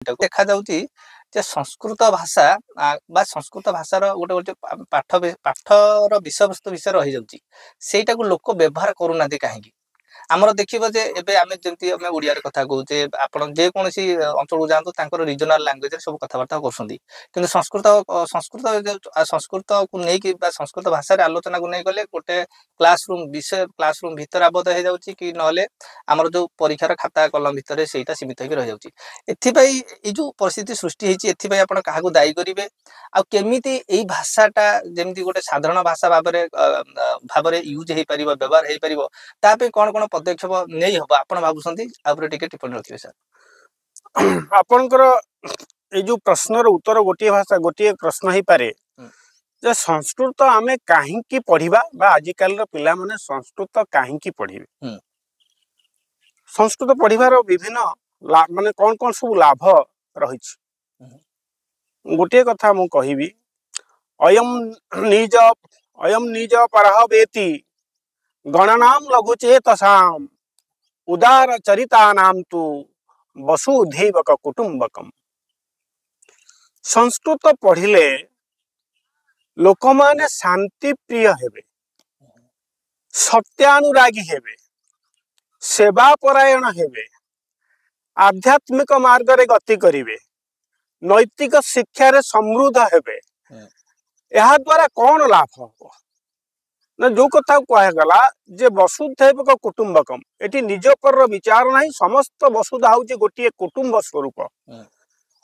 देखा जाउची जे संस्कृत भाषा बा संस्कृत भाषार गोटे गोटे पाठर विषय वस्तु विषय रही जाउची सेटा को लोक व्यवहार करू नाथि काहेकि आमर देखिबो जे एबे आमे जेंति आमे ओडिया रे कथा कहूचे आपण जे कोनसी अंचल को जानतो तांकर रीजनल लैंग्वेज रे सब कथा बार्ता करसंदी किंतु संस्कृत को नै कि बा संस्कृत भाषा रे आलोचना को नै गले गोटे क्लासरूम भीतर आबद्ध हे जाउची कि नहले हमर जो परीक्षार खाता कलम भीतर सेटा सीमित होई रह जाउची एथि पई ए जो परिस्थिति सृष्टि हेची एथि पई आपण काहा को दायी करिवे आ केमिति एई भाषाटा जेमति गोटे साधारण भाषा भाबरे यूज हे परिबो व्यवहार हे परिबो ता पे कोन पदक्षेप नै हबो आपण भाबुसंती आबरे टिके टिप्पणी रखिबे सर आपनकर ए जो प्रश्नर उत्तर गोटे भाषा गोटे प्रश्न ही पारे जे संस्कृत आमे काहे की पढिबा बा आजिकाल रो पिला माने संस्कृत काहे की पढिबे संस्कृत पढिबार विभिन्न माने कोन सब लाभ रहिछि गोटे कथा मु कहिबी अयम निज परह वेति गणनाम लघुचेतसाम उदार चरिता नाम तु वसुधैवक कुटुंबकम संस्कृत पढ़िले लोक माने शांति प्रिय हेबे सत्यानुरागी हेबे सेवा परायण हेबे आध्यात्मिक मार्ग रे गति करिवे नैतिक शिक्षा रे समृद्ध हेबे एहा द्वारा कौन लाभ हो ना जो कथा कह गला जे वसुधैवक कुटुंबकम एटी निज पर विचार नहीं समस्त वसुधा होची गोटे कुटुंब स्वरूप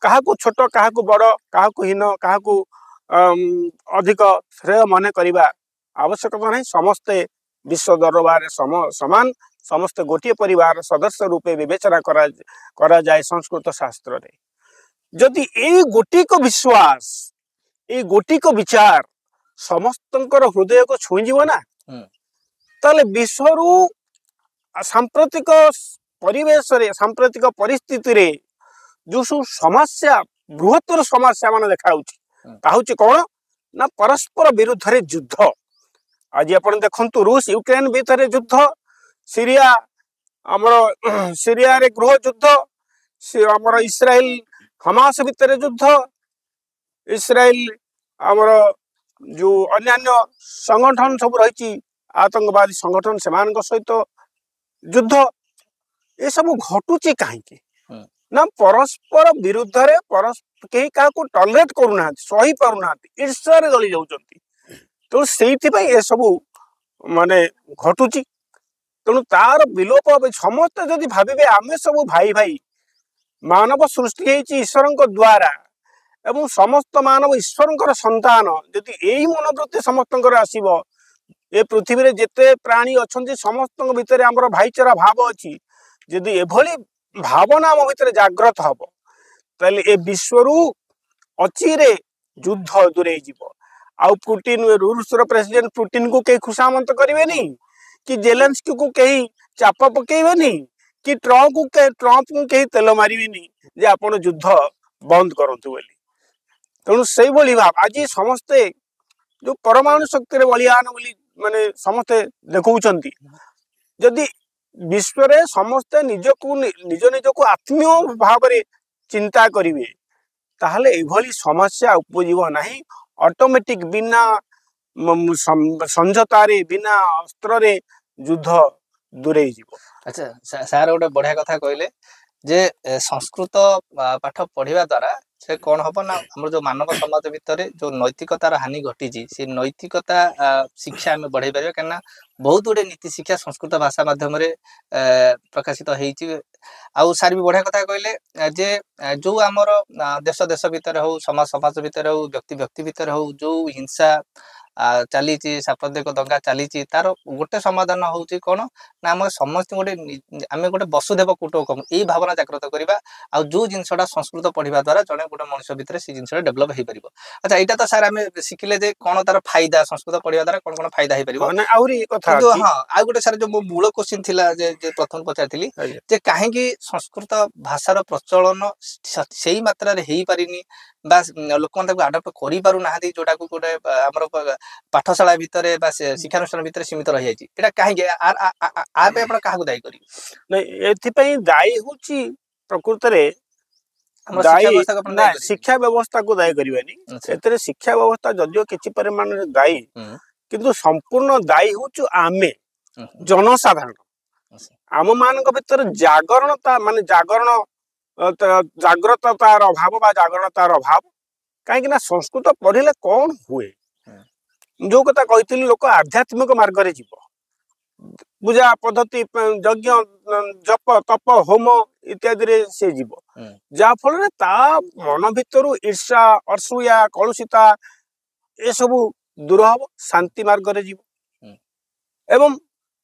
कहा को छोट कहा को बड़ कहा को हीन कहा को अधिक श्रेय मन करिबा आवश्यकता नहीं समस्ते विश्व दरबार समान समस्त गोटे परिवार सदस्य रूपे विवेचना करा जाए संस्कृत शास्त्र रे जदि ए गोटी को विश्वास ए गोटी को विचार समस्तंकर हृदय को छुई जीव ना ताले विश्वरु सांप्रतिक परिवेश रे सांप्रतिक परिस्थिति रे जो समस्या बृहत्तर समस्या मान देखा कौन ना परस्पर विरुद्ध रे युद्ध आज अपन देखंतु रूस यूक्रेन भीतर युद्ध सीरिया हमर सीरिया रे गृह युद्ध हमर इस्राएल हमास भीतर युद्ध इस्राएल हमर जो अन्य संगठन सब रही आतंकवादी संगठन से सहित युद्ध ये सब घटुची कहीं ना परस्पर विरुद्ध रे कहीं क्या टॉलरेट करूना सही पारुना ईर्ष्या रे जली जाउचंती तो से सब माने घटुची तेणु तार विलोप समस्त जदि भाविबे आमे सब भाई भाई मानव सृष्टि हेची ईश्वर द्वारा एवं समस्त मानव ईश्वर संतान जदि यही मनोवृत्ति समस्त आसीबो ए पृथ्वी रे जेते प्राणी अच्छे समस्त भितर आमर भाईचारा भाव अच्छी जदि एभली भावना आम भितर जाग्रत हम ताले ए विश्वरु अचिरे युद्ध दूरे जीव आउ पुतिन रूस रो प्रेसिडेंट पुतिन को कहीं खुशामंत करेनि कि जेलेंस्की को कहीं चाप पकेबेनी कि ट्रम्प को कहीं तेल मारिबेनी जे आपण युद्ध बंद करंतु बोली तेणु से भाव आज समस्ते जो परमाणु शक्ति रे बलियान बोली माने समस्ते देखौचंती जदि विश्व रे समस्ते निज निज को आत्मीय भाव रे चिंता करिवे ताहले एभली समस्या उपजीव नहीं ऑटोमेटिक बिना समझौता रे बिना अस्त्र रे युद्ध दूरे जीव अच्छा सार गोटे बढ़िया कथा कहले जे संस्कृत पाठ पढ़िबा द्वारा से कौन हम ना हमर जो मानव समाज भितर जो नैतिकतार हानि घटी से नैतिकता शिक्षा आम बढ़ाई पार कहीं बहुत गुड़े नीति शिक्षा संस्कृत भाषा माध्यम प्रकाशित होती आउ सार भी बढ़िया कथा कहले जे जो आमर देश देश भितर हो समाज समाज भितर हो व्यक्ति व्यक्ति भितर हो जो हिंसा चली सांप्रदायिक दंगा चली तार गोटे समाधान होची कौन ना आम समस्त गोटे आम गोटे वसुधैव कुटुंबकम यही भावना जागृत करवा आ जो जिनसा संस्कृत पढ़ा द्वारा जड़े गोटे मनुष्य भितर से जिनसा डेभलप हो पार अच्छा यहाँ तो सार आम शिखिले कौन तार फायदा संस्कृत पढ़ा द्वारा कौन कौन फायदा हो पार हाँ आ गोटे सार जो मो मूल क्वेश्चन थिला जे प्रथम पचारि जे कहीं संस्कृत भाषार प्रचलन से मात्रा हो पारिनी बा लोक आडप्ट करें जोटा को गोटे आमर पाठशाला भितर शिक्षानुष्ठान भितर सीमित रही जाए कहीं आप दायी करें दायी हूँ प्रकृत ଆମର ଶିକ୍ଷା ଦାୟୀ ବ୍ୟବସ୍ଥାକୁ ଆପଣ ନା ଦାୟୀ କରିବେ। ଶିକ୍ଷା ବ୍ୟବସ୍ଥାକୁ ଦାୟୀ କରିବାନି। ଆଚ୍ଛା। ଏଥିରେ ଶିକ୍ଷା ବ୍ୟବସ୍ଥା ଯଦିଓ କିଛି ପରିମାଣରେ ଦାୟୀ, ହୁଁ କିନ୍ତୁ ସମ୍ପୂର୍ଣ୍ଣ ଦାୟୀ ହଉଛୁ ଆମେ ହୁଁ ହୁଁ। ଜନସାଧାରଣ। ଆଚ୍ଛା। ଆମ ମାନଙ୍କ ଭିତରେ ଜାଗରଣତା ମାନେ ଜାଗ୍ରତତାର ଅଭାବ ବା ଜାଗରଣତାର ଅଭାବ। କାହିଁକି ନା ସଂସ୍କୃତ ପଢିଲେ କଣ ହୁଏ? ହୁଁ ଯୋଉ କଥା କହିଥିଲି, ଲୋକ ଆଧ୍ୟାତ୍ମିକ ମାର୍ଗରେ ଯିବ। ପୂଜା ପଦ୍ଧତି, ଯଜ୍ଞ, ଜପ, ତପ, ହୋମ ଇତ୍ୟାଦିରେ ସେ ଯିବ। ହୁଁ ଯାହା ଫଳରେ ତା ମନ ଭିତରୁ ଈର୍ଷା, ଅସୂୟା, କଳୁଷିତା ଏସବୁ ଦୂର ହବ, ଶାନ୍ତି ମାର୍ଗରେ ଯିବ ହୁଁ ଏବଂ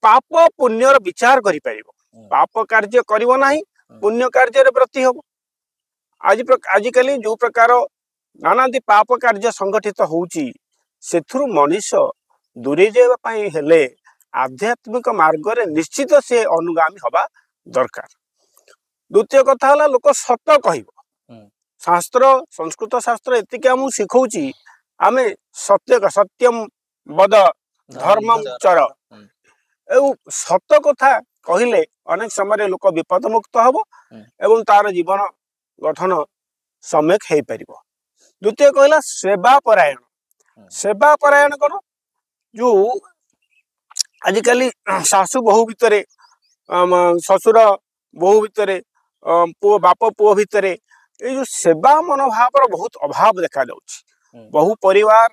ପାପ ପୁଣ୍ୟର ବିଚାର କରିପାରିବ। ହୁଁ ପାପ କାର୍ଯ୍ୟ କରିବ ନାହିଁ, ହୁଁ ପୁଣ୍ୟ କାର୍ଯ୍ୟରେ ବ୍ରତୀ ହବ। ଆଜିକାଲି ଯୋଉ ପ୍ରକାର ନାନାଦି ପାପ କାର୍ଯ୍ୟ ସଂଗଠିତ ହଉଛି, ସେଥିରୁ ମଣିଷ ଦୂରେଇ ଯିବା ପାଇଁ ହେଲେ ଆଧ୍ୟାତ୍ମିକ ମାର୍ଗରେ ନିଶ୍ଚିତ ସେ ଅନୁଗାମୀ ହବା ଦରକାର। ଦ୍ୱିତୀୟ କଥା ହେଲା, ଲୋକ ସତ କହିବ। ହୁଁ ଶାସ୍ତ୍ର, ସଂସ୍କୃତ ଶାସ୍ତ୍ର ଏତିକି ଆମକୁ ଶିଖଉଛି, ଆମେ ସତ୍ୟମ ବଦ ଧର୍ମମ୍ ଚର। ହୁଁ ଏବଂ ସତ କଥା କହିଲେ ଅନେକ ସମୟରେ ଲୋକ ବିପଦ ମୁକ୍ତ ହବ ହୁଁ ଏବଂ ତାର ଜୀବନ ଗଠନ ସମ୍ୟକ ହେଇପାରିବ। ଦ୍ୱିତୀୟ କହିଲା ସେବା ପରାୟଣ। ହୁଁ ସେବା ପରାୟଣ କଣ? ଯୋଉ ଆଜିକାଲି ଶାଶୁ ବୋହୂ ଭିତରେ, ଶ୍ୱଶୁର ବୋହୂ ଭିତରେ, ବାପ ପୁଅ ଭିତରେ ଏଇ ଯୋଉ ସେବା ମନୋଭାବର ବହୁତ ଅଭାବ ଦେଖାଯାଉଛି। ହୁଁ ବହୁ ପରିବାର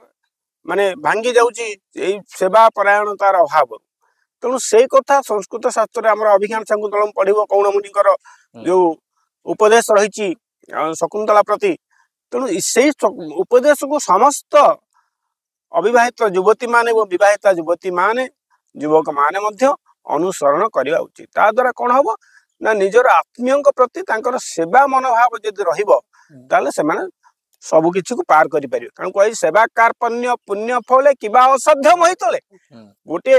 ମାନେ ଭାଙ୍ଗି ଯାଉଛି ଏଇ ସେବା ପରାୟଣତାର ଅଭାବରୁ। ତେଣୁ ସେଇ କଥା ସଂସ୍କୃତ ଶାସ୍ତ୍ରରେ ଆମର ଅଭିଜ୍ଞାନ ଶାକୁନ୍ତଳମ୍ ପଢିବ, କୌଣମୁନିଙ୍କର ହୁଁ ଯୋଉ ଉପଦେଶ ରହିଛି ଶକୁନ୍ତଳା ପ୍ରତି। ତେଣୁ ସେଇ ଉପଦେଶକୁ ସମସ୍ତ ଅବିବାହିତ ଯୁବତୀ ମାନେ ଏବଂ ବିବାହିତା ଯୁବତୀ ମାନେ, ଯୁବକ ମାନେ ମଧ୍ୟ ଅନୁସରଣ କରିବା ଉଚିତ। ତା ଦ୍ଵାରା କଣ ହବ ନା, ନିଜର ଆତ୍ମୀୟଙ୍କ ପ୍ରତି ତାଙ୍କର ସେବା ମନୋଭାବ ଯଦି ରହିବ, ତାହେଲେ ସେମାନେ ସବୁ କିଛିକୁ ପାର କରିପାରିବେ। କାରଣ କୁହାଯାଇଛି, ସେବା କାର୍ପଣ୍ୟ ପୁଣ୍ୟ ଫଳେ କିବା ଅସାଧ୍ୟ ମହିତଳେ। ହୁଁ ଗୋଟିଏ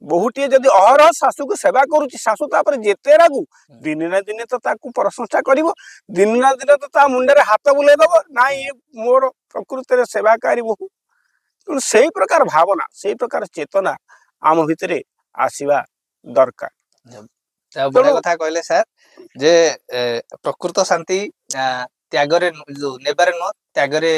ବୋହୂଟିଏ ଯଦି ଅହରହ ଶାଶୁକୁ ସେବା କରୁଛି, ଶାଶୁ ତାପରେ ଯେତେ ରାଗୁ, ଦିନେ ନା ଦିନେ ତ ତାକୁ ପ୍ରଶଂସା କରିବ, ଦିନେ ନା ଦିନେ ତ ତା ମୁଣ୍ଡରେ ହାତ ବୁଲେଇ ଦବ, ନାଇଁ ଇଏ ମୋର ପ୍ରକୃତରେ ସେବାକାରୀ ବୋହୂ। ତେଣୁ ସେଇ ପ୍ରକାର ଭାବନା, ସେଇ ପ୍ରକାର ଚେତନା ଆମ ଭିତରେ ଆସିବା ଦରକାର। ବଢିଆ ତେଣୁ କଥା କହିଲେ ସାର୍, ଯେ ପ୍ରକୃତ ଶାନ୍ତି ତ୍ୟାଗରେ ନେବାରେ ନୁହଁ, ତ୍ୟାଗରେ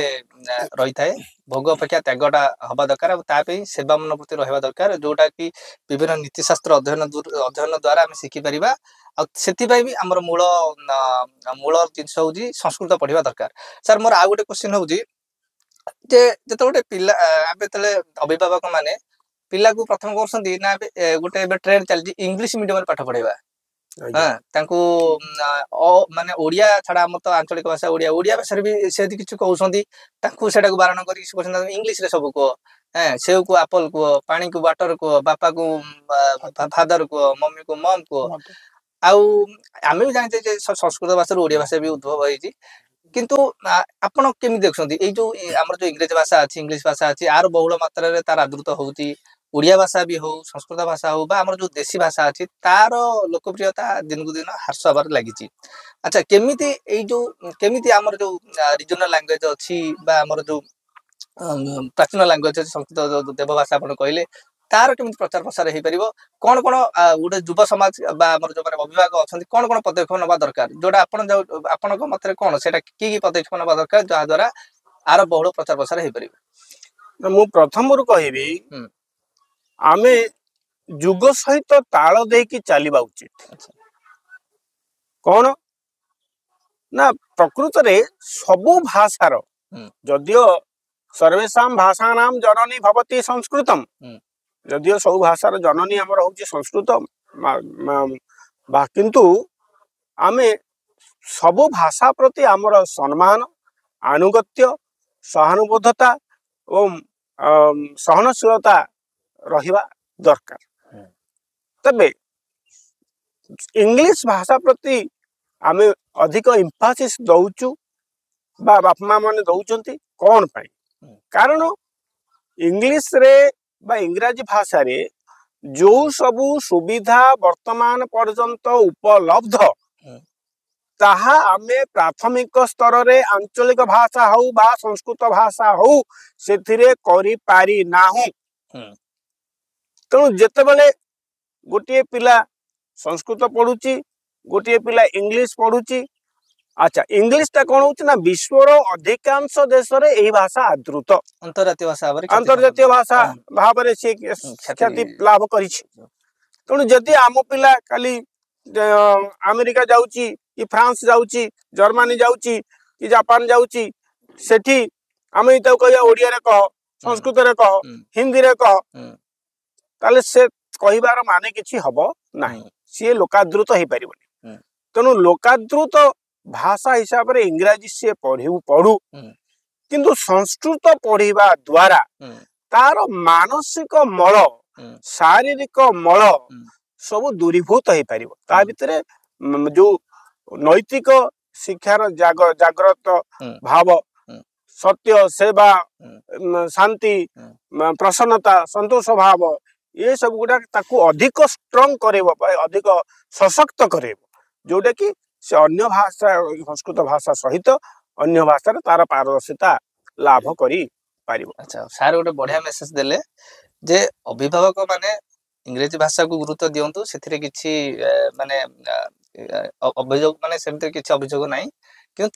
ରହିଥାଏ। ଭୋଗ ଅପେକ୍ଷା ତ୍ୟାଗଟା ହବା ଦରକାର ଆଉ ତା ପାଇଁ ସେବା ମନୋବୃତ୍ତି ରହିବା ଦରକାର, ଯୋଉଟା କି ବିଭିନ୍ନ ନୀତିଶାସ୍ତ୍ର ଅଧ୍ୟୟନ ଦ୍ଵାରା ଆମେ ଶିଖିପାରିବା। ଆଉ ସେଥିପାଇଁ ବି ଆମର ମୂଳ ଜିନିଷ ହଉଛି ସଂସ୍କୃତ ପଢିବା ଦରକାର। ସାର୍, ମୋର ଆଉ ଗୋଟେ କ୍ୱେଶ୍ଚିନ୍ ହଉଛି ଯେ ଯେତେବେଳେ ଗୋଟେ ପିଲା ଏବେ ଯେତେବେଳେ ଅଭିଭାବକ ମାନେ ପିଲାକୁ ପ୍ରଥମ କରୁଛନ୍ତି ନା, ଗୋଟେ ଏବେ ଟ୍ରେଣ୍ଡ ଚାଲିଛି ଇଂଲିଶ ମିଡିୟମରେ ପାଠ ପଢେଇବା। ଆଜ୍ଞା ତାଙ୍କୁ ମାନେ ଓଡିଆ ଛଡା, ଆମର ତ ଆଞ୍ଚଳିକ ଭାଷା ଓଡିଆ, ଓଡିଆ ଭାଷାରେ ବି ସେମିତି କିଛି କହୁଛନ୍ତି, ତାଙ୍କୁ ସେଟାକୁ ବାରଣ କରିକି ସେ କହୁଛନ୍ତି ଇଂଲିଶରେ ସବୁ କୁହ। ସେଉକୁ ଆପଲ କୁହ, ପାଣିକୁ ୱାଟର କୁହ, ବାପାକୁ ଫାଦର କୁହ, ମମିକୁ ମମ୍ କୁହ। ଆଉ ଆମେ ବି ଜାଣିଛେ ଯେ ସଂସ୍କୃତ ଭାଷାରୁ ଓଡିଆ ଭାଷା ବି ଉଦ୍ଭବ ହେଇଛି। କିନ୍ତୁ ଆପଣ କେମିତି ଦେଖୁଛନ୍ତି ଏଇ ଯୋଉ ଆମର ଯୋଉ ଇଂରେଜ ଭାଷା ଅଛି, ଇଂଲିଶ ଭାଷା ଅଛି, ଆର ବହୁଳ ମାତ୍ରାରେ ତାର ଆଦୃତ ହଉଛି। ଓଡିଆ ଭାଷା ବି ହଉ, ସଂସ୍କୃତ ଭାଷା ହଉ, ବା ଆମର ଯୋଉ ଦେଶୀ ଭାଷା ଅଛି, ତାର ଲୋକପ୍ରିୟତା ଦିନକୁ ଦିନ ହ୍ରାସ ହବାରେ ଲାଗିଛି। ଆଚ୍ଛା, କେମିତି ଆମର ଯୋଉ ରିଜନାଲ ଲାଙ୍ଗୁଏଜ ଅଛି ବା ଆମର ଯୋଉ ପ୍ରାଚୀନ ଲାଙ୍ଗୁଏଜ ଅଛି, ସଂସ୍କୃତ ଦେବ ଭାଷା ଆପଣ କହିଲେ, ତାର କେମିତି ପ୍ରଚାର ପ୍ରସାର ହେଇପାରିବ? କଣ ଗୋଟେ ଯୁବ ସମାଜ ବା ଆମର ଯୋଉମାନେ ଅଭିଭାବକ ଅଛନ୍ତି, କଣ ପଦକ୍ଷେପ ନେବା ଦରକାର? ଯୋଉଟା ଆପଣଙ୍କ ମତରେ କଣ, ସେଇଟା କି ପଦକ୍ଷେପ ନେବା ଦରକାର ଯାହା ଦ୍ଵାରା ଆର ବହୁଳ ପ୍ରଚାର ପ୍ରସାର ହେଇପାରିବ? ମୁଁ ପ୍ରଥମରୁ କହିବି, ହୁଁ ଆମେ ଯୁଗ ସହିତ ତାଳ ଦେଇକି ଚାଲିବା ଉଚିତ। ଆଚ୍ଛା କଣ ନା, ପ୍ରକୃତରେ ସବୁ ଭାଷାର, ହୁଁ ଯଦିଓ ସର୍ବେଷାଂ ଭାଷାଣାଂ ଜନନୀ ଭବତି ସଂସ୍କୃତମ୍, ହୁଁ ଯଦିଓ ସବୁ ଭାଷାର ଜନନୀ ଆମର ହଉଛି ସଂସ୍କୃତ, କିନ୍ତୁ ଆମେ ସବୁ ଭାଷା ପ୍ରତି ଆମର ସମ୍ମାନ, ଆନୁଗତ୍ୟ, ସହାନୁବୋଧତା ଏବଂ ସହନଶୀଳତା ରହିବା ଦରକାର। ହୁଁ ତେବେ ଇଂଲିଶ ଭାଷା ପ୍ରତି ଆମେ ଅଧିକ ଇମ୍ଫାସିସ୍ ଦଉଛୁ ବା ବାପା ମା ମାନେ ଦଉଛନ୍ତି, କଣ ପାଇଁ? ହୁଁ କାରଣ ଇଂଲିଶରେ ବା ଇଂରାଜୀ ଭାଷାରେ ଯୋଉ ସବୁ ସୁବିଧା ବର୍ତ୍ତମାନ ପର୍ଯ୍ୟନ୍ତ ଉପଲବ୍ଧ, ହୁଁ ତାହା ଆମେ ପ୍ରାଥମିକ ସ୍ତରରେ ଆଞ୍ଚଳିକ ଭାଷା ହଉ ବା ସଂସ୍କୃତ ଭାଷା ହଉ ସେଥିରେ କରିପାରି ନାହୁଁ। ହୁଁ ତେଣୁ ଯେତେବେଳେ ଗୋଟିଏ ପିଲା ସଂସ୍କୃତ ପଢୁଛି, ଗୋଟିଏ ପିଲା ଇଂଲିଶ ପଢୁଛି, अच्छा इंग्लिश टा कौन होची ना विश्वर अधिकांश देश रे एही भाषा आदृत अंतर्जातीय भाषा भाବରେ अंतर्जातीय भाषा भाବରେ से ख्याति लाभ करिछि तेणु जदि आम पिला खाली अमेरिका जाउची कि फ्रांस जाउची जर्मनी जाउची कि जापान जाउची सेठी आमे तो कहया ओडिया रे कह संस्कृत रे कह हिंदी रे कह ताले से कहिबार माने किछि हबो नाही से लोकादृत हे परिबनी तेणु लोकादृत भाषा हिसाब रे इंग्रजी से पढ़ू किंतु संस्कृत पढ़िबा द्वारा तार मानसिक मल शारीरिक मल सब दूरीभूत हो पार ता भितर जो नैतिक शिक्षार जागृत भाव सत्य सेवा शांति प्रसन्नता संतोष भाव ये सब गुड़ा ताकू अधिक स्ट्रंग करेबो अधिक सशक्त करेबो जोटा कि से अन्य भाषा संस्कृत भाषा सहित अन्य भाषा तार पारदर्शिता लाभ करी पारिबो। अच्छा सार गोटे बढ़िया मेसेज देले जे अभिभावक माने इंग्रेजी भाषा को गुरुत्व दियंतु सेथिरे किछि माने अभियोग माने सेमते किछि अभियोग नाही कि